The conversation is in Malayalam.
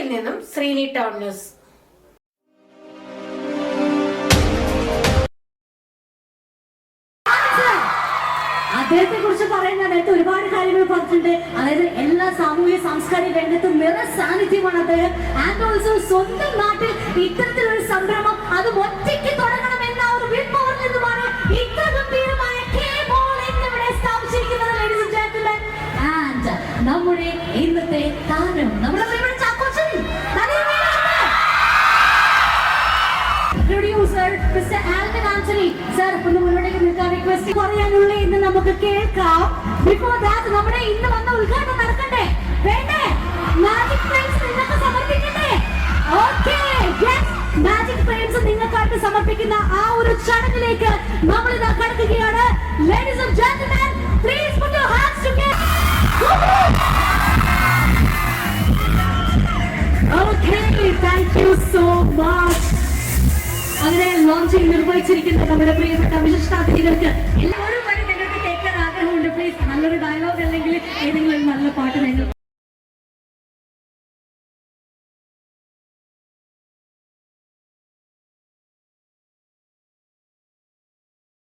കൊച്ചിയിൽ നിന്നും ശ്രീനി ടൗൺ ന്യൂസ്. അദ്ദേഹത്തെ കുറിച്ച് പറയുന്ന അദ്ദേഹത്തെ ഒരുപാട് കാര്യങ്ങൾ പറഞ്ഞിട്ടുണ്ട്. അതായത് എല്ലാ സാമൂഹ്യ സാംസ്കാരിക രംഗത്തും നിറ സാന്നിധ്യമാണ് അദ്ദേഹം. ആൻഡ് ഓൾസോ സ്വന്തം നാട്ടിൽ ഇത്തരത്തിലൊരു സംരംഭം അത് ഒറ്റയ്ക്ക് തുടങ്ങണമെന്ന ഒരു വിൽപ്പവറിൽ നിന്നുമാണ് ഇത്ര ഗംഭീരമായ എന്നിവിടെ സ്ഥാപിച്ചിരിക്കുന്നത്. ladies and gentlemen, and നമ്മുടെ ഇന്നത്തെ താരം നമ്മുടെ producer mister Alvin Antony sir ഒന്ന് മുന്നോട്ടേക്ക് നിൽക്കാൻ റിക്വസ്റ്റ് പറയാനുള്ള ഇന്ന് നമുക്ക് കേൾക്കാം. ബിഫോർ ദാറ്റ് നമ്മുടെ ഇന്ന് വന്ന ഉദ്ഘാടനം നടക്കണ്ടേ വേണ്ടേ? മാജിക് ഫ്രെയിംസ് നിങ്ങൾക്ക് സമർപ്പിക്കണ്ടേ? ഓക്കേ, യെസ്, മാജിക് ഫ്രെയിംസ് നിങ്ങൾക്കായിട്ട് സമർപ്പിക്കുന്ന ആ ഒരു ചടങ്ങിലേക്ക് നമ്മൾ ഇതാ കടക്കുകയാണ്. Ladies and gentlemen, please put your hands together. Okay, thank you so much. അങ്ങനെ ലോഞ്ചിങ് നിർവഹിച്ചിരിക്കുന്ന നമ്മുടെ പ്രിയപ്പെട്ട വിശിഷ്ടാതിഥികൾക്ക് എല്ലാവരും വരെ നിങ്ങൾക്ക് കേൾക്കാൻ ആഗ്രഹമുണ്ട്. പ്ലീസ് നല്ലൊരു ഡയലോഗ് അല്ലെങ്കിൽ ഏതെങ്കിലും നല്ല പാട്ട് നിങ്ങൾ